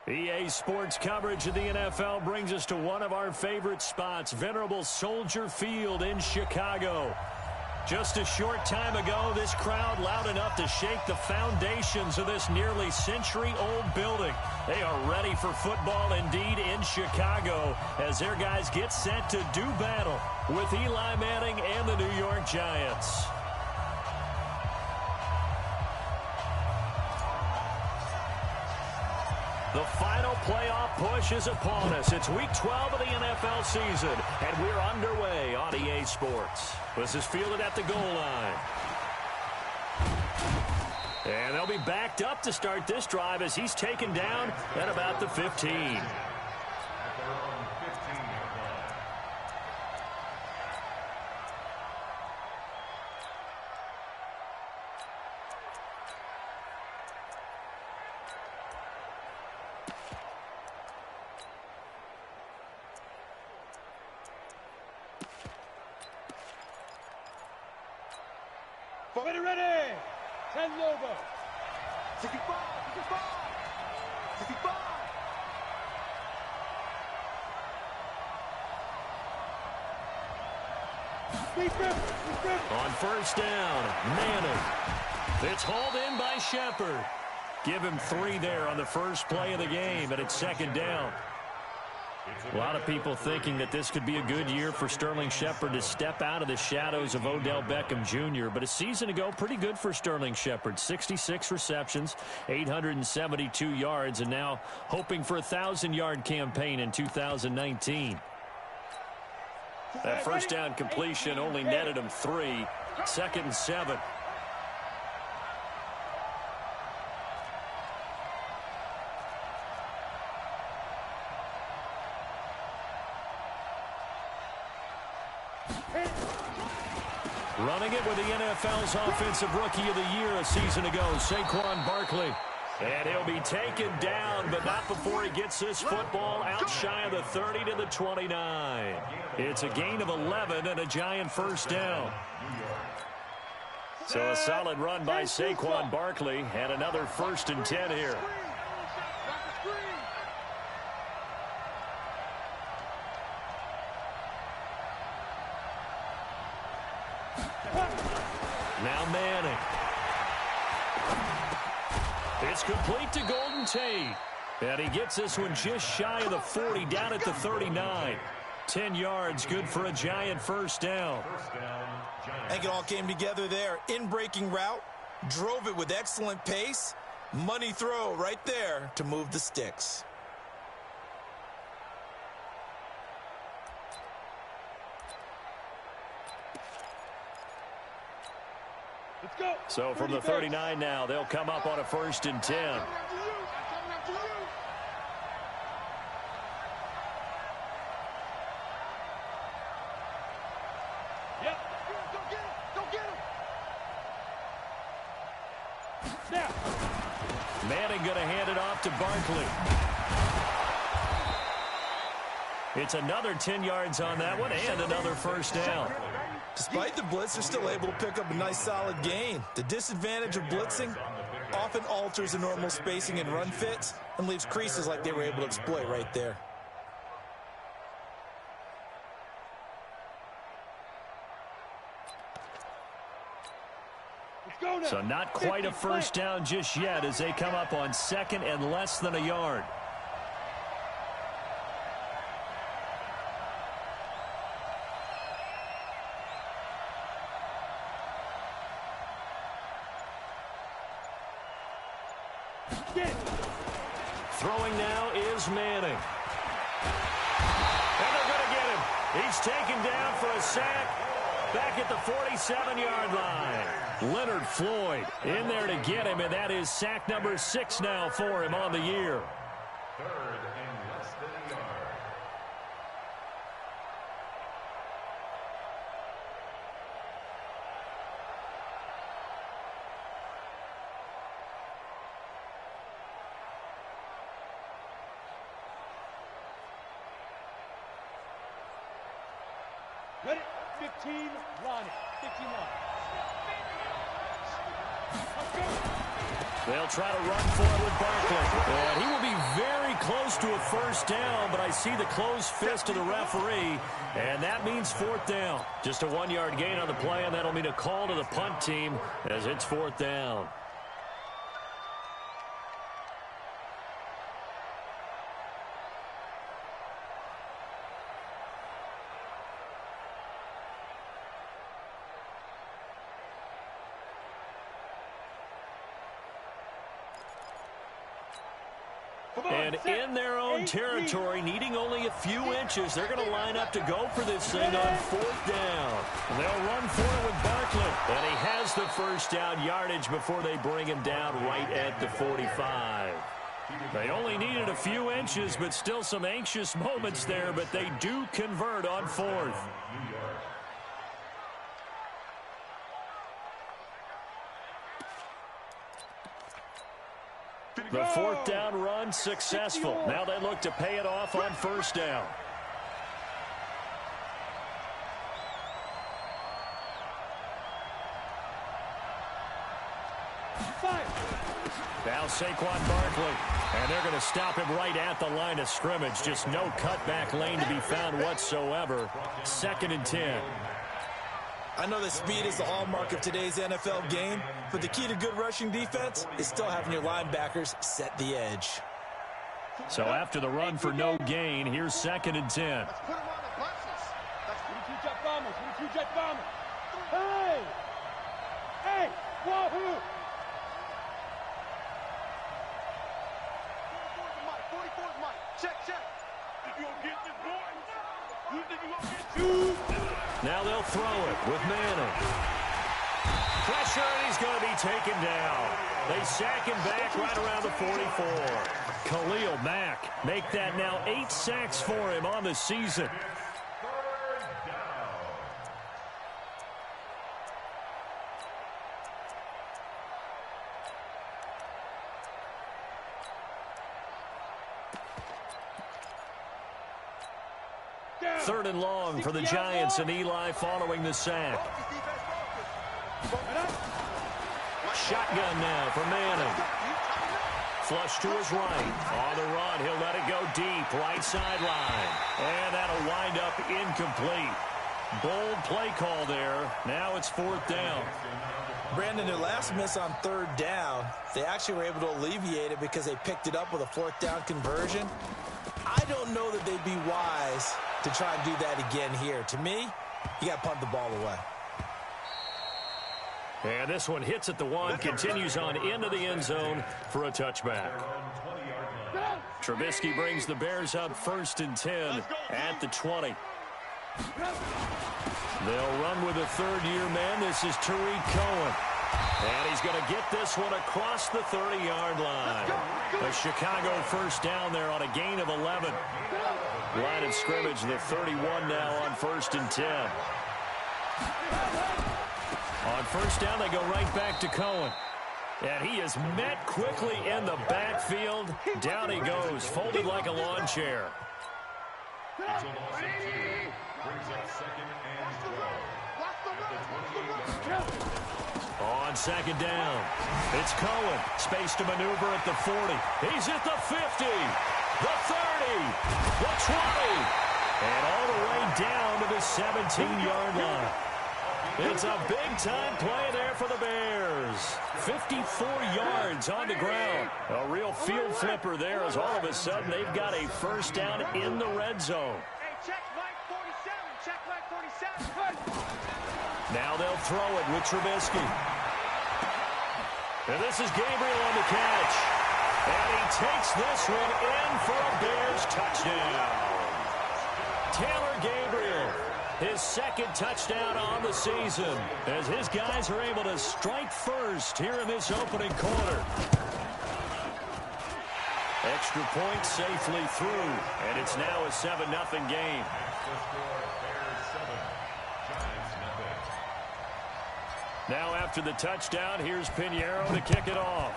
EA Sports coverage of the NFL brings us to one of our favorite spots, venerable Soldier Field in Chicago. Just a short time ago, this crowd loud enough to shake the foundations of this nearly century-old building. They are ready for football indeed in Chicago as their guys get set to do battle with Eli Manning and the New York Giants. The final playoff push is upon us. It's Week 12 of the NFL season, and we're underway on EA Sports. This is fielded at the goal line. And they'll be backed up to start this drive as he's taken down at about the 15. Ready. 10 Lobo. 65. 65. On first down, Manning. It's hauled in by Shepard. Give him 3 there on the first play of the game, and it's second down. A lot of people thinking that this could be a good year for Sterling Shepard to step out of the shadows of Odell Beckham Jr. But a season ago, pretty good for Sterling Shepard. 66 receptions, 872 yards, and now hoping for a 1,000-yard campaign in 2019. That first down completion only netted him 3. Second and 7. Running it with the NFL's Offensive Rookie of the Year a season ago, Saquon Barkley. And he'll be taken down, but not before he gets this football out shy of the 30 to the 29. It's a gain of 11 and a Giant first down. So a solid run by Saquon Barkley and another 1st and 10 here. Now Manning. It's complete to Golden Tate. And he gets this one just shy of the 40, down at the 39. 10 yards, good for a Giant first down. I think it all came together there. In-breaking route, drove it with excellent pace. Money throw right there to move the sticks. So from the 39 now, they'll come up on a 1st and 10. Manning going to hand it off to Barkley. It's another 10 yards on that one and another first down. Despite the blitz, they're still able to pick up a nice solid gain. The disadvantage of blitzing often alters the normal spacing and run fits and leaves creases like they were able to exploit right there. So not quite a first down just yet as they come up on 2nd and less than a yard. Throwing now is Manning. And they're going to get him. He's taken down for a sack back at the 47-yard line. Leonard Floyd in there to get him, and that is sack number 6 now for him on the year. 3rd and less than a yard. Ready? 15, line it. 15 line. They'll try to run for it with Barkley. And he will be very close to a first down, but I see the closed fist of the referee, and that means fourth down. Just a 1-yard gain on the play, and that'll mean a call to the punt team as it's fourth down. And in their own territory, needing only a few inches, they're going to line up to go for this thing on fourth down. And they'll run for it with Barkley. And he has the first down yardage before they bring him down right at the 45. They only needed a few inches, but still some anxious moments there, but they do convert on fourth. The fourth down run successful. Now they look to pay it off on first down. Now Saquon Barkley. And they're going to stop him right at the line of scrimmage. Just no cutback lane to be found whatsoever. 2nd and 10. I know that speed is the hallmark of today's NFL game, but the key to good rushing defense is still having your linebackers set the edge. So after the run for no gain, here's 2nd and 10. Let's put him on the buses. That's 22 jet bombers. 22 jet bombers. Hey! Hey! Wahoo! 44's Mike. Check, check. You gonna get this boy? You think you gonna get you? Now they'll throw it with Manning. Pressure, and he's going to be taken down. They sack him back right around the 44. Khalil Mack make that now 8 sacks for him on the season. Third and long for the Giants, and Eli following the sack. Shotgun now for Manning. Flush to his right. On the run, he'll let it go deep, right sideline. And that'll wind up incomplete. Bold play call there. Now it's fourth down. Brandon, their last miss on third down, they actually were able to alleviate it because they picked it up with a fourth down conversion. I don't know that they'd be wise to try and do that again here. To me, you got to punt the ball away. And this one hits at the 1, continues on into the end zone for a touchback. Trubisky brings the Bears up 1st and 10 at the 20. They'll run with a third-year man. This is Tariq Cohen. And he's going to get this one across the 30-yard line. A Chicago first down there on a gain of 11. Line of scrimmage, the 31 now on 1st and 10. On first down, they go right back to Cohen. And he is met quickly in the backfield. Down he goes, folded like a lawn chair. On second down, it's Cohen. Space to maneuver at the 40. He's at the 50, the 30, the 20, and all the way down to the 17-yard line. It's a big-time play there for the Bears. 54 yards on the ground. A real field flipper there as all of a sudden they've got a first down in the red zone. Hey, check Mike 47. Check Mike 47. Now they'll throw it with Trubisky. And this is Gabriel on the catch. And he takes this one in for a Bears touchdown. Taylor Gabriel, his 2nd touchdown on the season, as his guys are able to strike first here in this opening quarter. Extra point safely through, and it's now a 7-0 game. Now after the touchdown, here's Pinheiro to kick it off.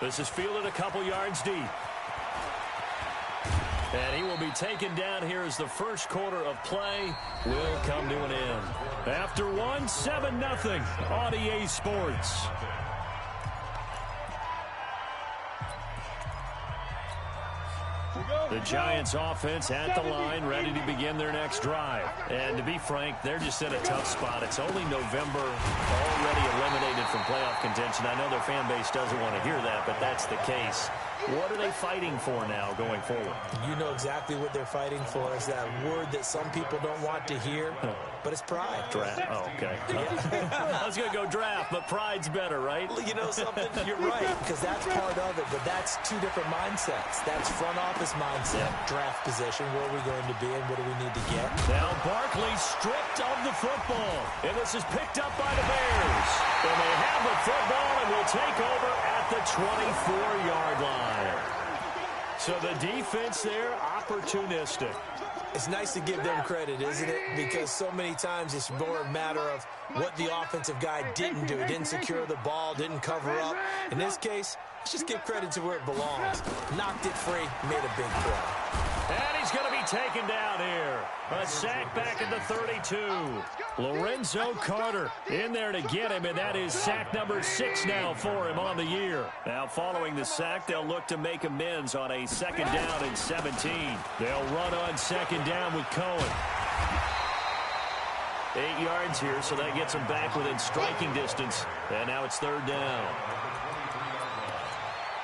This is fielded a couple yards deep. And he will be taken down here as the first quarter of play will come to an end. After one, 7-0 on EA Sports. The Giants offense at the line, ready to begin their next drive. And to be frank, they're just in a tough spot. It's only November, already eliminated from playoff contention. I know their fan base doesn't want to hear that, but that's the case. What are they fighting for now going forward? You know exactly what they're fighting for. Is that word that some people don't want to hear, but it's pride. Draft. Oh, okay. I was going to go draft, but pride's better, right? You know something? You're right, because that's part of it, but that's two different mindsets. That's front office mindset, draft position, where are we going to be and what do we need to get? Now Barkley stripped of the football, and this is picked up by the Bears. And they have the football and will take over at the 24-yard line. So the defense there, opportunistic. It's nice to give them credit, isn't it? Because so many times it's more a matter of what the offensive guy didn't do. Didn't secure the ball, didn't cover up. In this case, let's just give credit to where it belongs. Knocked it free, made a big play. And he's going to be taken down here. A sack back at the 32. Lorenzo Carter in there to get him, and that is sack number 6 now for him on the year. Now following the sack, they'll look to make amends on a 2nd down and 17. They'll run on 2nd down with Cohen. 8 yards here, so that gets him back within striking distance. And now it's 3rd down.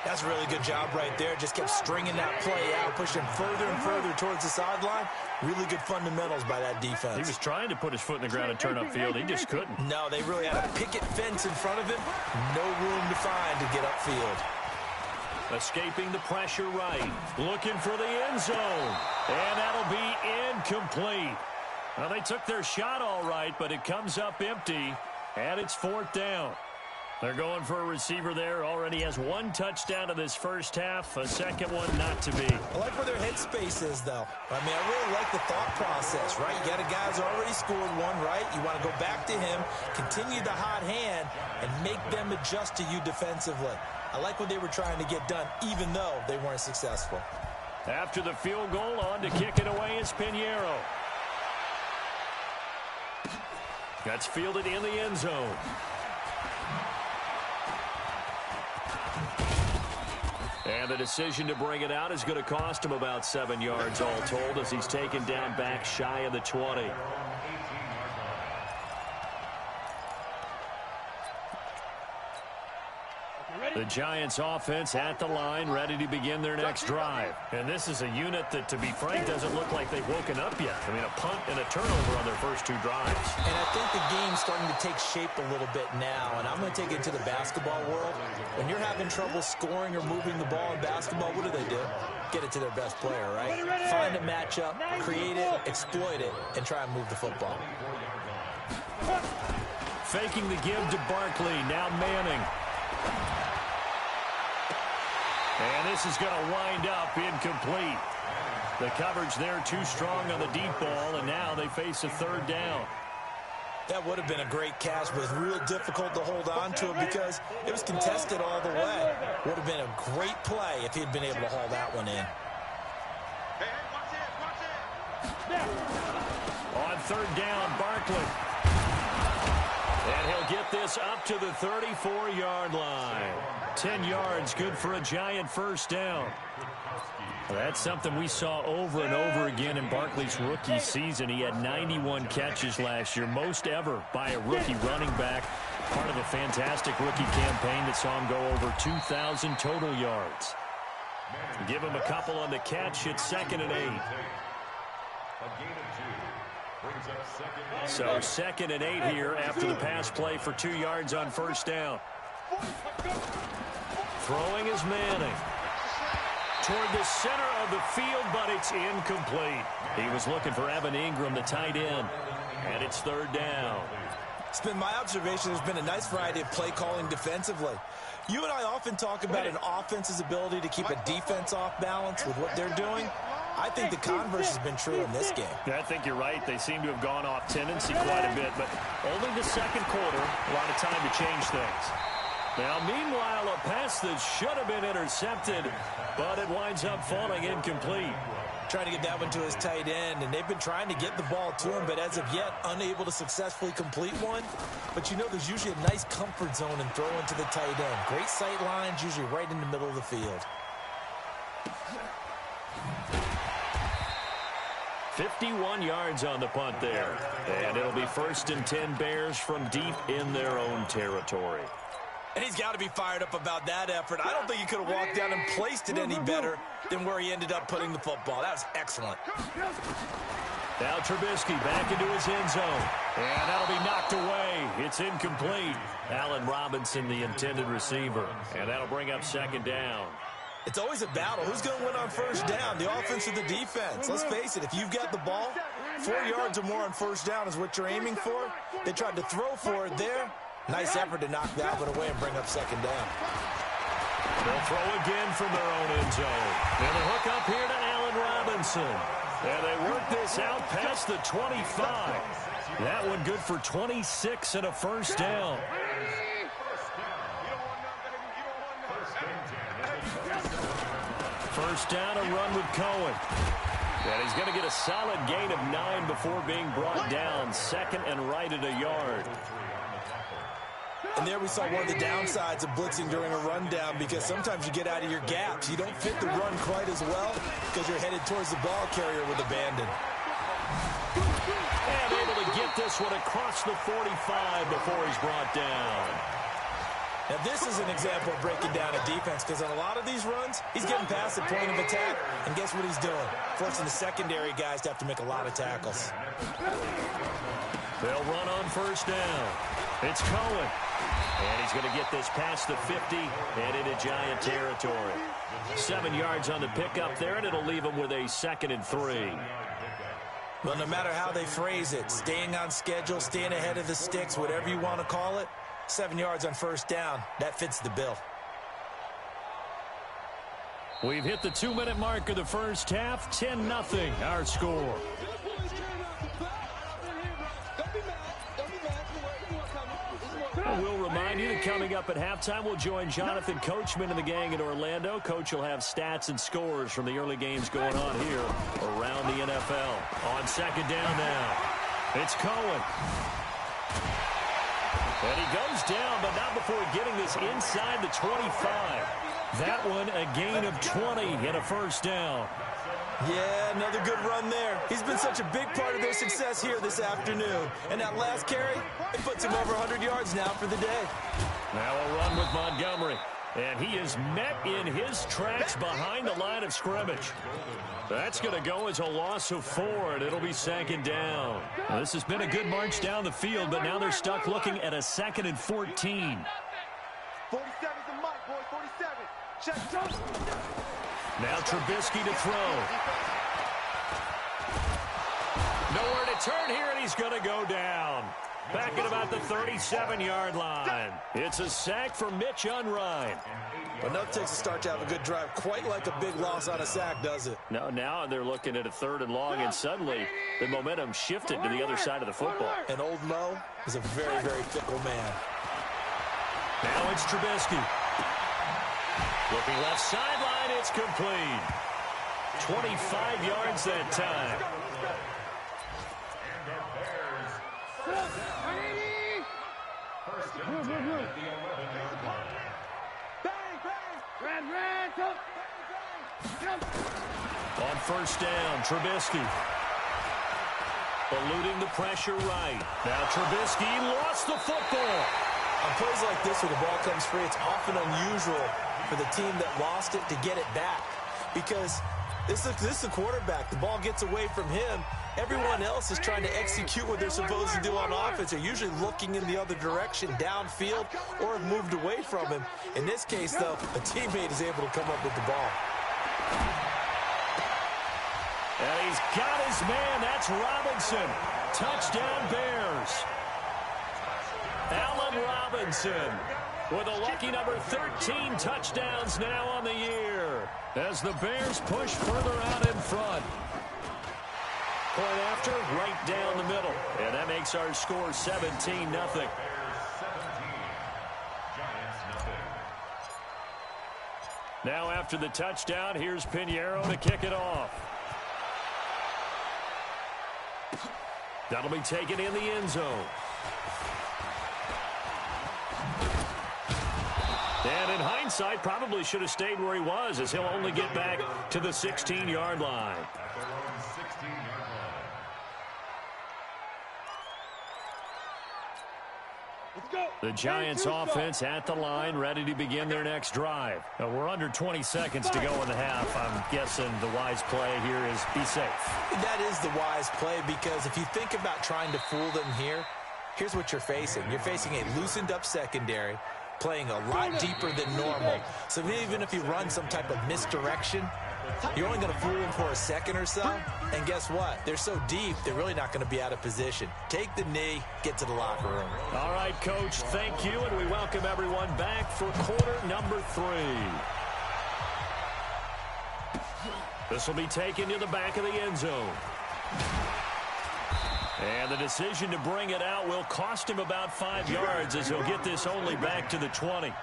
That's a really good job right there. Just kept stringing that play out, pushing further and further towards the sideline. Really good fundamentals by that defense. He was trying to put his foot in the ground and turn upfield. He just couldn't. No, they really had a picket fence in front of him. No room to find to get upfield. Escaping the pressure right. Looking for the end zone. And that'll be incomplete. Well, they took their shot all right, but it comes up empty. And it's 4th down. They're going for a receiver there. Already has 1 touchdown in this first half. A second one not to be. I like where their headspace is, though. I mean, I really like the thought process, right? You got a guy who's already scored one, right? You want to go back to him, continue the hot hand, and make them adjust to you defensively. I like what they were trying to get done, even though they weren't successful. After the field goal, on to kick it away is Pinheiro. That's fielded in the end zone. And the decision to bring it out is going to cost him about 7 yards all told as he's taken down back shy of the 20. The Giants offense at the line, ready to begin their next drive. And this is a unit that, to be frank, doesn't look like they've woken up yet. I mean, a punt and a turnover on their first 2 drives. And I think the game's starting to take shape a little bit now. And I'm going to take it to the basketball world. When you're having trouble scoring or moving the ball in basketball, what do? Get it to their best player, right? Find a matchup, create it, exploit it, and try and move the football. Faking the give to Barkley. Now Manning. And this is going to wind up incomplete. The coverage there too strong on the deep ball, and now they face a 3rd down. That would have been a great catch, but it's real difficult to hold on to it because it was contested all the way. Would have been a great play if he'd been able to haul that one in. On 3rd down, Barkley. And he'll get this up to the 34-yard line. 10 yards, good for a Giant first down. Well, that's something we saw over and over again in Barkley's rookie season. He had 91 catches last year, most ever by a rookie running back. Part of a fantastic rookie campaign that saw him go over 2,000 total yards. Give him a couple on the catch. It's 2nd and 8. So 2nd and 8 here after the pass play for 2 yards on first down. Throwing is Manning. Toward the center of the field, but it's incomplete. He was looking for Evan Ingram, the tight end. And it's 3rd down. It's been my observation there's been a nice variety of play calling defensively. You and I often talk about an offense's ability to keep a defense off balance with what they're doing. I think the converse has been true in this game. I think you're right. They seem to have gone off tendency quite a bit, but only the 2nd quarter, a lot of time to change things. Now, meanwhile, a pass that should have been intercepted, but it winds up falling incomplete. Trying to get that one to his tight end, and they've been trying to get the ball to him, but as of yet, unable to successfully complete one. But you know there's usually a nice comfort zone in throwing to the tight end. Great sight lines, usually right in the middle of the field. 51 yards on the punt there. And it'll be 1st and 10 Bears from deep in their own territory. And he's got to be fired up about that effort. I don't think he could have walked down and placed it any better than where he ended up putting the football. That was excellent. Now Trubisky back into his end zone. And that'll be knocked away. It's incomplete. Allen Robinson, the intended receiver. And that'll bring up 2nd down. It's always a battle. Who's going to win on 1st down, the offense or the defense? Let's face it, if you've got the ball, 4 yards or more on 1st down is what you're aiming for. They tried to throw for it there. Nice effort to knock that one away and bring up 2nd down. They'll throw again from their own end zone. And a hook up here to Allen Robinson. And they work this out past the 25. That one good for 26 and a 1st down. First down, a run with Cohen. And he's going to get a solid gain of 9 before being brought down. 2nd and right at a yard. And there we saw one of the downsides of blitzing during a rundown, because sometimes you get out of your gaps. You don't fit the run quite as well because you're headed towards the ball carrier with abandon. And able to get this one across the 45 before he's brought down. Now, this is an example of breaking down a defense, because on a lot of these runs, he's getting past the point of attack, and guess what he's doing? Forcing the secondary guys to have to make a lot of tackles. They'll run on 1st down. It's Cohen. And he's going to get this past the 50 and into Giant territory. 7 yards on the pickup there, and it'll leave him with a 2nd and 3. Well, no matter how they phrase it, staying on schedule, staying ahead of the sticks, whatever you want to call it, 7 yards on 1st down, that fits the bill. We've hit the 2-minute mark of the 1st half. 10-0 our score. We'll remind you that coming up at halftime, we'll join Jonathan Coachman and the gang in Orlando. Coach will have stats and scores from the early games going on here around the NFL. On 2nd down now, it's Cohen. And he goes down, but not before getting this inside the 25. That one a gain of 20 and a 1st down. Yeah, another good run there. He's been such a big part of their success here this afternoon. And that last carry, it puts him over 100 yards now for the day. Now a run with Montgomery. And he is met in his tracks behind the line of scrimmage. That's going to go as a loss of 4, and it'll be 2nd down. Well, this has been a good march down the field, but now they're stuck looking at a 2nd and 14. 47's the mark, boy, 47. Check. Now Trubisky to throw. Nowhere to turn here, and he's going to go down. Back at about the 37-yard line. It's a sack for Mitch Unrein. Enough takes a start to have a good drive. Quite like a big loss on a sack, does it? No, now they're looking at a 3rd and long, and suddenly the momentum shifted to the other side of the football. And old Mo is a very, very fickle man. Now it's Trubisky. Looking left sideline, it's complete. 25 yards that time. On 1st down, Trubisky. Eluding the pressure right. Now Trubisky lost the football. On plays like this where the ball comes free, it's often unusual for the team that lost it to get it back. Because this is the quarterback. The ball gets away from him. Everyone else is trying to execute what they're supposed to do on offense. They're usually looking in the other direction, downfield, or have moved away from him. In this case, though, a teammate is able to come up with the ball. And he's got his man. That's Robinson. Touchdown, Bears. Allen Robinson with a lucky number 13 touchdowns now on the year as the Bears push further out in front. Point after, right down the middle. And that makes our score 17-0. Now after the touchdown, here's Pinheiro to kick it off. That'll be taken in the end zone. And in hindsight, probably should have stayed where he was, as he'll only get back to the 16-yard line. At their own 16-yard line. Let's go. The Giants offense at the line, ready to begin their next drive. Now, we're under 20 seconds to go in the half. I'm guessing the wise play here is be safe. That is the wise play, because if you think about trying to fool them here, here's what you're facing. You're facing a loosened up secondary, playing a lot deeper than normal. So even if you run some type of misdirection, you're only going to fool them for a second or so. And guess what? They're so deep, they're really not going to be out of position. Take the knee, get to the locker room. All right, Coach, thank you, and we welcome everyone back for quarter number 3. This will be taken to the back of the end zone. And the decision to bring it out will cost him about 5 yards, as he'll get this only back to the 20.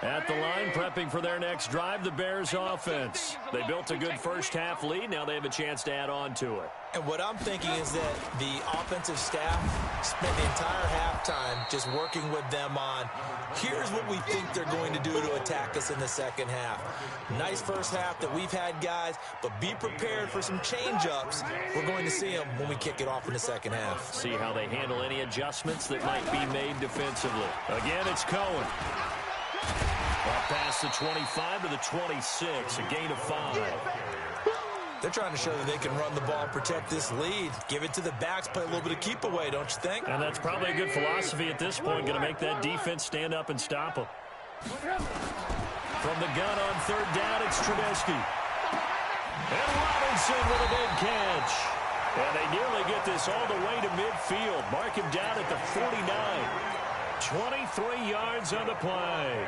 At the line, prepping for their next drive, the Bears offense. They built a good first-half lead. Now they have a chance to add on to it. And what I'm thinking is that the offensive staff spent the entire halftime just working with them on, here's what we think they're going to do to attack us in the second half. Nice first half that we've had, guys, but be prepared for some change-ups. We're going to see them when we kick it off in the second half. See how they handle any adjustments that might be made defensively. Again, it's Cohen. Up past the 25 to the 26, a gain of 5. They're trying to show that they can run the ball and protect this lead. Give it to the backs, play a little bit of keep away, don't you think? And that's probably a good philosophy at this point, going to make that defense stand up and stop them. From the gun on third down, it's Trubisky. And Robinson with a big catch. And they nearly get this all the way to midfield. Mark him down at the 49. 23 yards on the play.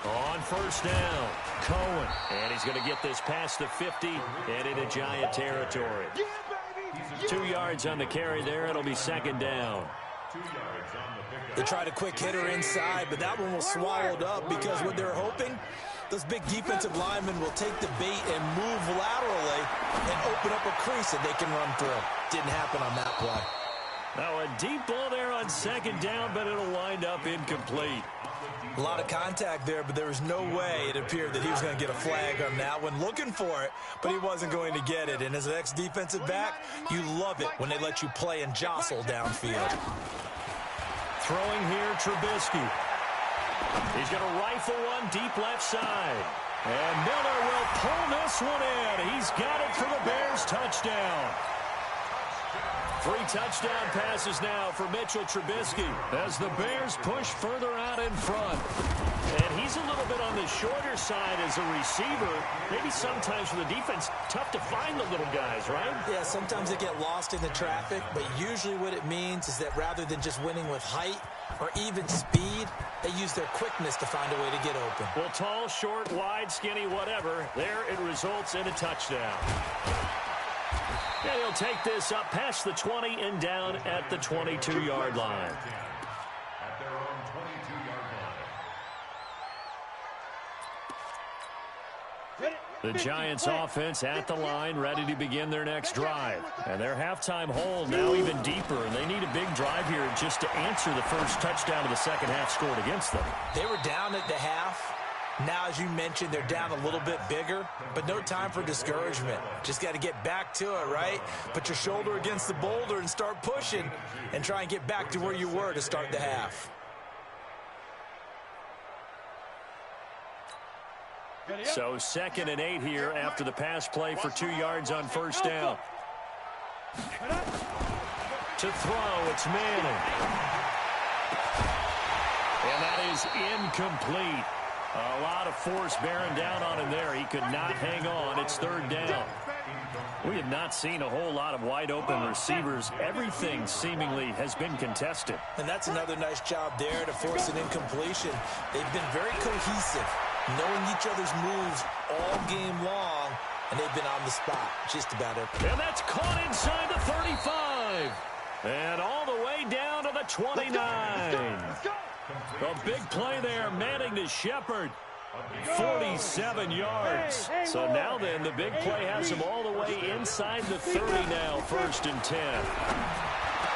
On first down, Cohen. And he's going to get this past the 50 and into Giant territory. 2 yards on the carry there. It'll be second down. They tried a quick hitter inside, but that one was swallowed up because what they're hoping, those big defensive linemen will take the bait and move laterally and open up a crease that they can run through. Didn't happen on that play. Now a deep ball there on second down, but it'll wind up incomplete. A lot of contact there, but there was no way it appeared that he was going to get a flag on that one. Looking for it, but he wasn't going to get it. And as an ex-defensive back, you love it when they let you play and jostle downfield. Throwing here, Trubisky. He's going to rifle one deep left side. And Miller will pull this one in. He's got it for the Bears touchdown. 3 touchdown passes now for Mitchell Trubisky as the Bears push further out in front. And he's a little bit on the shorter side as a receiver. Maybe sometimes for the defense, tough to find the little guys, right? Yeah, sometimes they get lost in the traffic, but usually what it means is that rather than just winning with height or even speed, they use their quickness to find a way to get open. Well, tall, short, wide, skinny, whatever, there it results in a touchdown. And he'll take this up past the 20 and down at the 22-yard line. At their own 22-yard line. The Giants offense at the line, ready to begin their next drive. And their halftime hole now even deeper, and they need a big drive here just to answer the first touchdown of the second half scored against them. They were down at the half. Now, as you mentioned, they're down a little bit bigger, but no time for discouragement. Just got to get back to it, right? Put your shoulder against the boulder and start pushing and try and get back to where you were to start the half. So 2nd and 8 here after the pass play for 2 yards on first down. To throw, it's Manning. And that is incomplete. A lot of force bearing down on him there. He could not hang on. It's 3rd down. We have not seen a whole lot of wide-open receivers. Everything seemingly has been contested. And that's another nice job there to force an incompletion. They've been very cohesive, knowing each other's moves all game long, and they've been on the spot just about every. And that's caught inside the 35. And all the way down to the the 29. A big play there, Manning to Shepard. 47 yards. So now then, the big play has him all the way inside the 30 now, 1st and 10.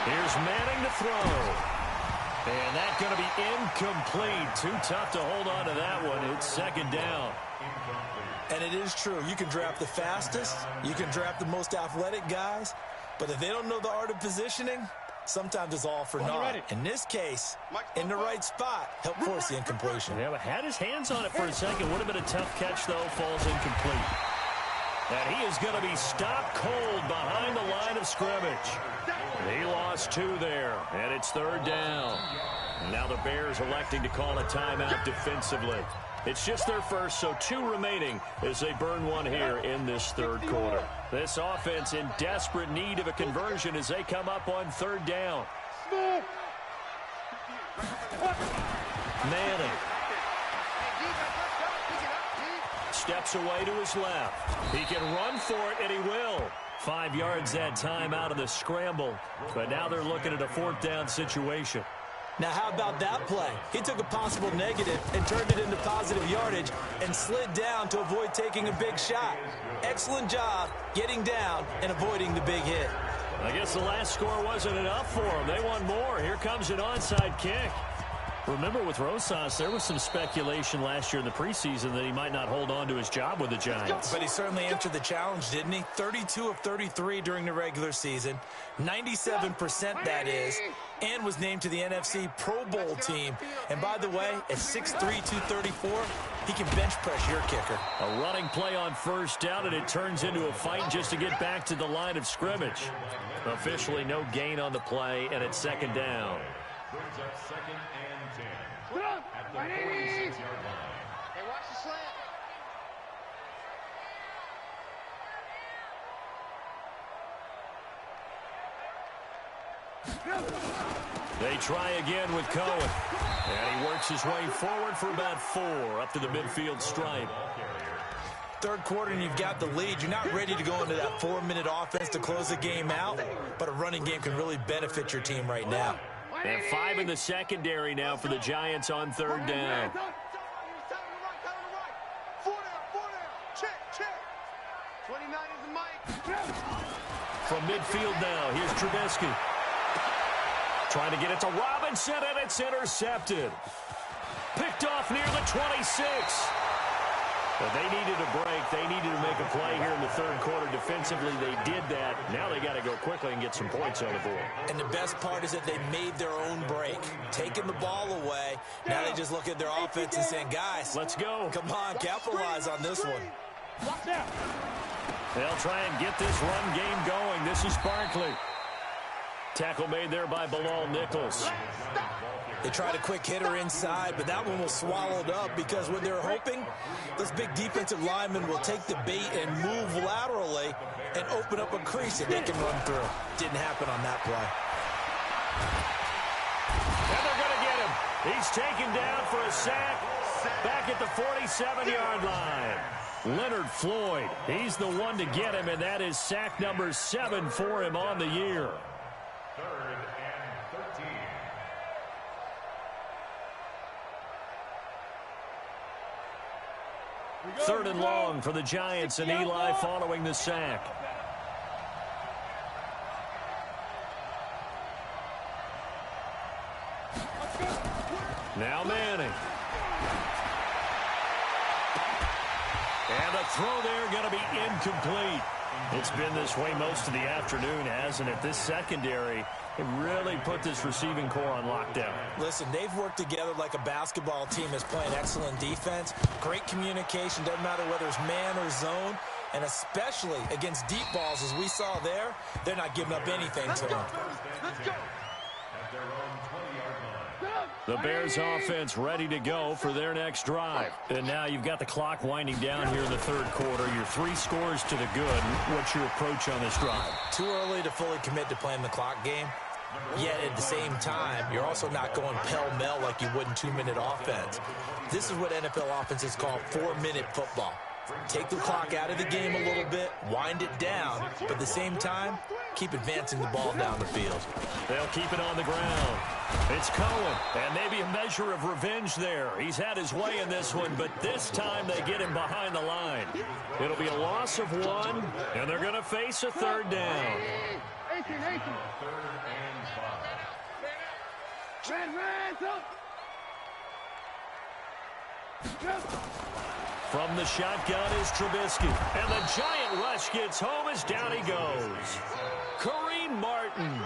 Here's Manning to throw. And that's going to be incomplete. Too tough to hold on to that one. It's 2nd down. And it is true. You can draft the fastest. You can draft the most athletic guys. But if they don't know the art of positioning, sometimes it's all for naught. In this case, in the right spot, help force the incompletion. Yeah, but had his hands on it for a second. Would have been a tough catch, though. Falls incomplete. And he is going to be stopped cold behind the line of scrimmage. He lost 2 there, and it's 3rd down. Now the Bears electing to call a timeout defensively. It's just their first, so 2 remaining as they burn 1 here in this 3rd quarter. This offense in desperate need of a conversion as they come up on 3rd down. Manning steps away to his left. He can run for it, and he will. 5 yards that time out of the scramble, but now they're looking at a 4th down situation. Now, how about that play? He took a possible negative and turned it into positive yardage and slid down to avoid taking a big shot. Excellent job getting down and avoiding the big hit. I guess the last score wasn't enough for them. They want more. Here comes an onside kick. Remember, with Rosas, there was some speculation last year in the preseason that he might not hold on to his job with the Giants. But he certainly answered the challenge, didn't he? 32 of 33 during the regular season, 97% that is, and was named to the NFC Pro Bowl team. And by the way, at 6'3", 234, he can bench press your kicker. A running play on 1st down, and it turns into a fight just to get back to the line of scrimmage. Officially no gain on the play, and it's 2nd down. Brings up 2nd and 10. At the 46-yard line. Hey, watch the slant. They try again with Cohen. And he works his way forward for about 4 up to the midfield stripe. 3rd quarter and you've got the lead. You're not ready to go into that 4-minute offense to close the game out, but a running game can really benefit your team right now. And 5 in the secondary now for the Giants on 3rd down. From midfield now, here's Trubisky. Trying to get it to Robinson, and it's intercepted. Picked off near the 26. But they needed a break. They needed to make a play here in the 3rd quarter. Defensively, they did that. Now they got to go quickly and get some points on the board. And the best part is that they made their own break. Taking the ball away. Now they just look at their offense and saying, guys, let's go. Come on, capitalize on this one. They'll try and get this run game going. This is Barkley. Tackle made there by Bilal Nichols. They tried a quick hitter inside, but that one was swallowed up because when they're hoping, those big defensive linemen will take the bait and move laterally and open up a crease that they can run through. Didn't happen on that play. And they're going to get him. He's taken down for a sack back at the 47-yard line. Leonard Floyd, he's the one to get him, and that is sack number 7 for him on the year. 3rd and 13. 3rd and long for the Giants and Eli following the sack. Now Manning. And the throw there going to be incomplete. It's been this way most of the afternoon, hasn't it? This secondary, it really put this receiving core on lockdown. Listen, they've worked together like a basketball team that's playing excellent defense. Great communication, doesn't matter whether it's man or zone. And especially against deep balls, as we saw there, they're not giving up anything to them. Let's go. At their own 20-yard line. The Bears offense ready to go for their next drive. And now you've got the clock winding down here in the 3rd quarter. You're 3 scores to the good. What's your approach on this drive? Too early to fully commit to playing the clock game. Yet at the same time, you're also not going pell-mell like you would in 2-minute offense. This is what NFL offenses call 4-minute football. Take the clock out of the game a little bit, wind it down, but at the same time, keep advancing the ball down the field. They'll keep it on the ground. It's Cohen, and maybe a measure of revenge there. He's had his way in this one, but this time they get him behind the line. It'll be a loss of 1, and they're going to face a third down. 18. From the shotgun is Trubisky, and the giant rush gets home as down he goes. Kareem Martin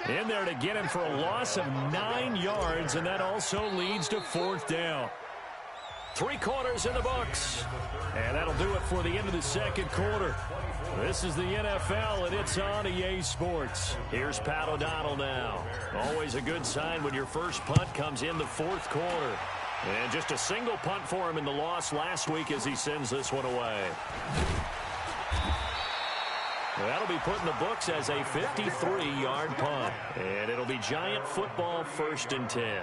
in there to get him for a loss of 9 yards, and that also leads to 4th down. 3 quarters in the books, and that'll do it for the end of the second quarter. This is the NFL, and it's on EA Sports. Here's Pat O'Donnell now. Always a good sign when your first punt comes in the 4th quarter. And just a single punt for him in the loss last week as he sends this one away. That'll be put in the books as a 53-yard punt. And it'll be Giant football, 1st and 10.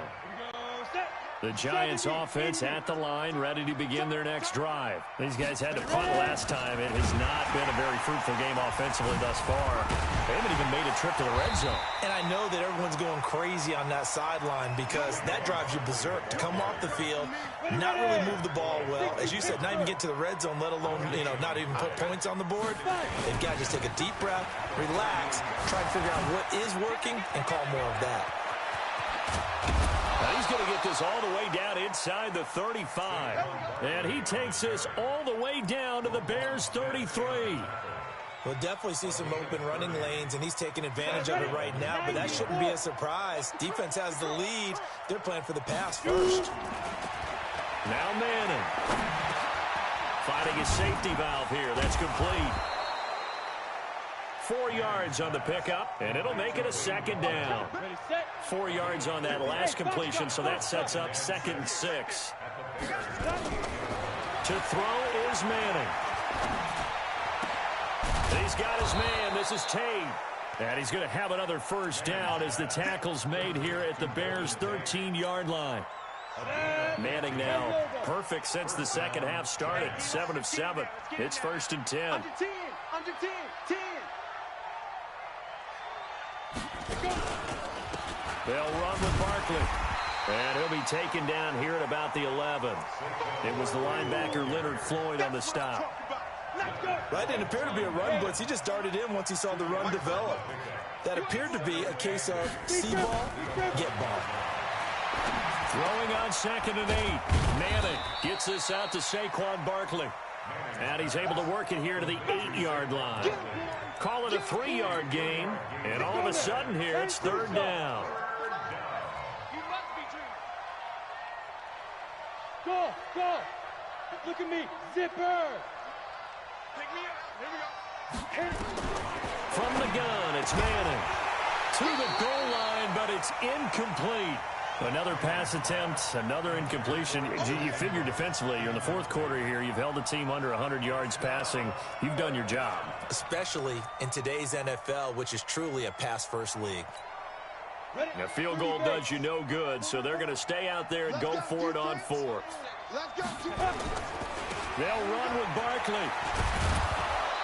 The Giants offense at the line, ready to begin their next drive. These guys had to punt last time. It has not been a very fruitful game offensively thus far. They haven't even made a trip to the red zone. And I know that everyone's going crazy on that sideline because that drives you berserk to come off the field, not really move the ball well. As you said, not even get to the red zone, let alone, not even put points on the board. They've got to just take a deep breath, relax, try to figure out what is working, and call more of that. Now he's going to get this all the way down inside the 35. And he takes this all the way down to the Bears' 33. We'll definitely see some open running lanes, and he's taking advantage of it right now, but that shouldn't be a surprise. Defense has the lead. They're playing for the pass first. Now Manning. Finding his safety valve here. That's complete. 4 yards on the pickup, and it'll make it a 2nd down. 4 yards on that last completion, so that sets up 2nd and 6. To throw is Manning. He's got his man. This is Tate. And he's going to have another 1st down as the tackle's made here at the Bears' 13-yard line. Manning now perfect since the second half started. 7 of 7. It's 1st and 10. Under 10. 10. They'll run with Barkley. And he'll be taken down here at about the 11. It was the linebacker Leonard Floyd on the stop. That didn't appear to be a run blitz. He just darted in once he saw the run develop. That appeared to be a case of see ball, get ball. Throwing on 2nd and 8. Manning gets this out to Saquon Barkley. And he's able to work it here to the 8-yard line. Call it a 3-yard game. And all of a sudden here, it's 3rd down. Go. Look at me. Zipper. Pick me up. Here we go. From the gun, it's Manning. To the goal line, but it's incomplete. Another pass attempt, another incompletion. You figure defensively, you're in the 4th quarter here. You've held the team under 100 yards passing. You've done your job. Especially in today's NFL, which is truly a pass-first league. A field goal does you no good, so they're going to stay out there and go for it on 4th. They'll run with Barkley.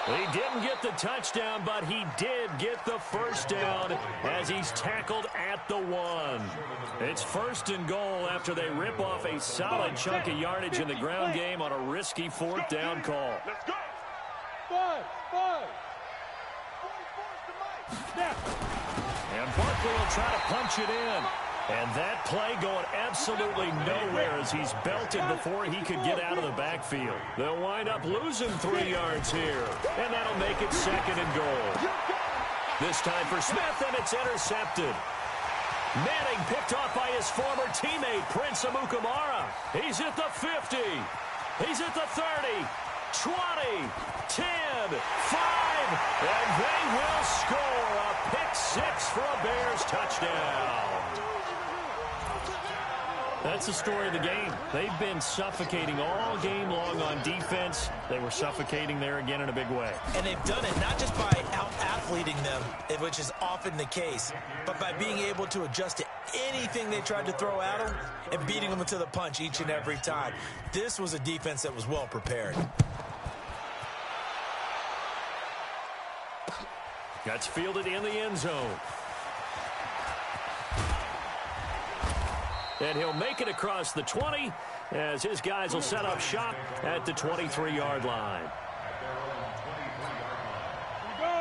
He didn't get the touchdown, but he did get the 1st down as he's tackled at the 1. It's 1st and goal after they rip off a solid chunk of yardage in the ground game on a risky 4th down call. Let's go. 5. And Barkley will try to punch it in. And that play going absolutely nowhere as he's belted before he could get out of the backfield. They'll wind up losing 3 yards here. And that'll make it 2nd and goal. This time for Smith, and it's intercepted. Manning picked off by his former teammate, Prince Amukamara. He's at the 50. He's at the 30. 20, 10, 5, and they will score a pick 6 for a Bears touchdown. That's the story of the game. They've been suffocating all game long on defense. They were suffocating there again in a big way. And they've done it not just by out-athleting them, which is often the case, but by being able to adjust to anything they tried to throw at them and beating them to the punch each and every time. This was a defense that was well prepared. That's fielded in the end zone. And he'll make it across the 20 as his guys will set up shop at the 23-yard line.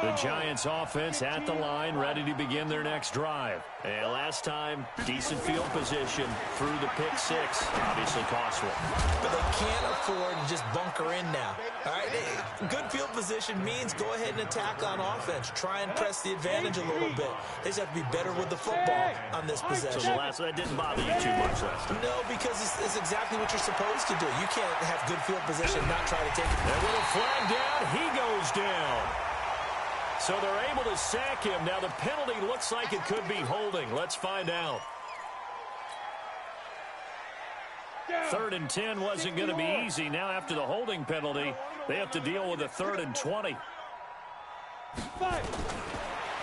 The Giants offense at the line, ready to begin their next drive. And last time, decent field position through the pick six. Obviously cost one. But they can't afford to just bunker in now. All right, good field position means go ahead and attack on offense. Try and press the advantage a little bit. They just have to be better with the football on this possession. So that didn't bother you too much last time? No, because it's exactly what you're supposed to do. You can't have good field position and not try to take it. And with a flag down, he goes down. So they're able to sack him. Now the penalty looks like it could be holding. Let's find out. 3rd and 10 wasn't going to be easy. Now after the holding penalty, they have to deal with a 3rd and 20.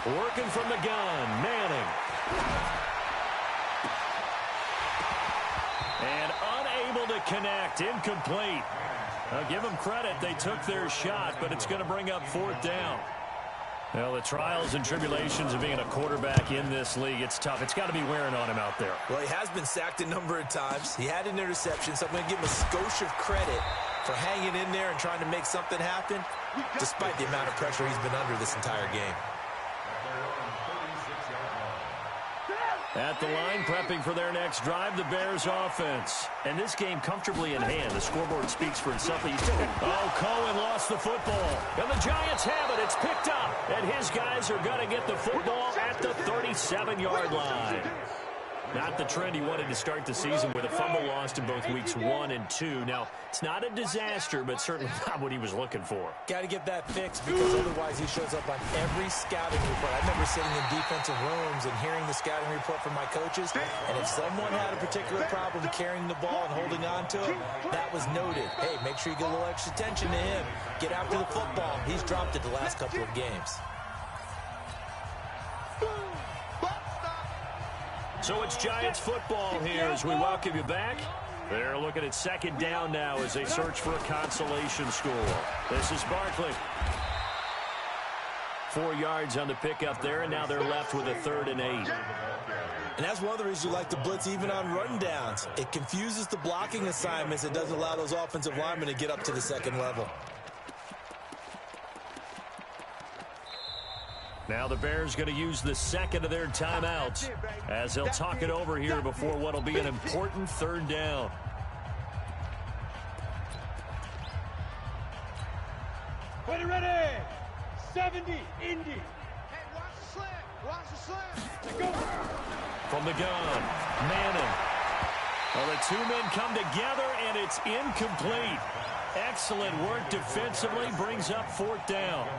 Working from the gun, Manning. And unable to connect, incomplete. Now give them credit, they took their shot, but it's going to bring up 4th down. Well, the trials and tribulations of being a quarterback in this league, it's tough. It's got to be wearing on him out there. Well, he has been sacked a number of times. He had an interception, so I'm going to give him a skosh of credit for hanging in there and trying to make something happen, despite the amount of pressure he's been under this entire game. At the line, prepping for their next drive, the Bears offense. And this game comfortably in hand. The scoreboard speaks for itself. Oh, Cohen lost the football. And the Giants have it. It's picked up. And his guys are going to get the football at the 37-yard line. Not the trend he wanted to start the season with a fumble lost in both weeks 1 and 2. Now, it's not a disaster, but certainly not what he was looking for. Got to get that fixed because otherwise he shows up on every scouting report. I remember sitting in defensive rooms and hearing the scouting report from my coaches, and if someone had a particular problem carrying the ball and holding on to it, that was noted. Hey, make sure you get a little extra attention to him. Get after the football. He's dropped it the last couple of games. So it's Giants football here as we welcome you back. They're looking at 2nd down now as they search for a consolation score. This is Barkley. 4 yards on the pickup there, and now they're left with a 3rd and 8. And that's one of the reasons you like to blitz even on rundowns. It confuses the blocking assignments. It doesn't allow those offensive linemen to get up to the 2nd level. Now the Bears going to use the 2nd of their timeouts as they'll talk it over here before what will be an important 3rd down. Ready. 70, Indy. Hey, watch the slam. Watch the slam. Go. From the gun, Manning. Well, the 2 men come together, and it's incomplete. Excellent work defensively, brings up 4th down.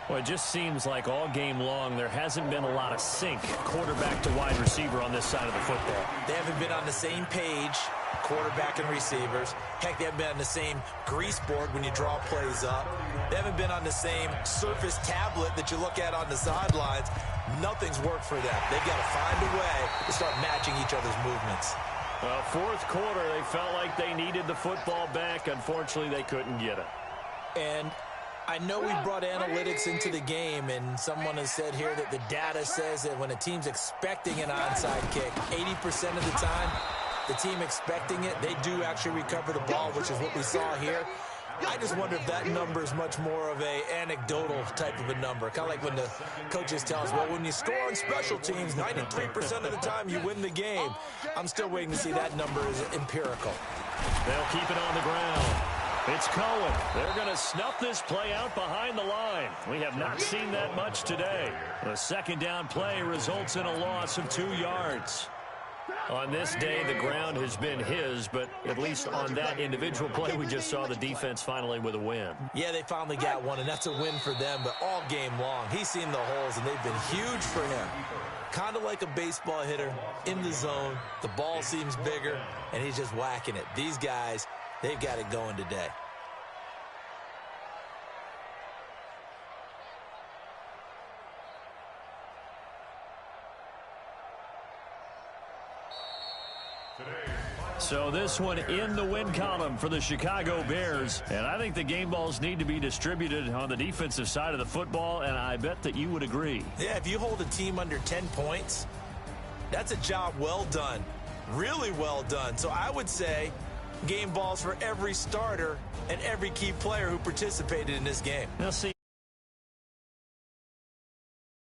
Well, it just seems like all game long there hasn't been a lot of sync quarterback to wide receiver on this side of the football. They haven't been on the same page, quarterback and receivers. Heck, they haven't been on the same grease board when you draw plays up. They haven't been on the same surface tablet that you look at on the sidelines. Nothing's worked for them. They've got to find a way to start matching each other's movements. 4th quarter, they felt like they needed the football back. Unfortunately, they couldn't get it. And I know we brought analytics into the game, and someone has said here that the data says that when a team's expecting an onside kick, 80% of the time, the team expecting it, they do actually recover the ball, which is what we saw here. I just wonder if that number is much more of a anecdotal type of a number. Kind of like when the coaches tell us, well, when you score on special teams, 93% of the time you win the game. I'm still waiting to see that number is empirical. They'll keep it on the ground. It's Cohen. They're going to snuff this play out behind the line. We have not seen that much today. The 2nd down play results in a loss of 2 yards. On this day, the ground has been his, but at least on that individual play, we just saw the defense finally with a win. Yeah, they finally got one, and that's a win for them, but all game long, he's seen the holes, and they've been huge for him. Kind of like a baseball hitter in the zone. The ball seems bigger, and he's just whacking it. These guys, they've got it going today. Today's final So this one in the win column for the Chicago Bears. And I think the game balls need to be distributed on the defensive side of the football, and I bet that you would agree. Yeah, if you hold a team under 10 points, that's a job well done. Really well done. So I would say game balls for every starter and every key player who participated in this game. Now see.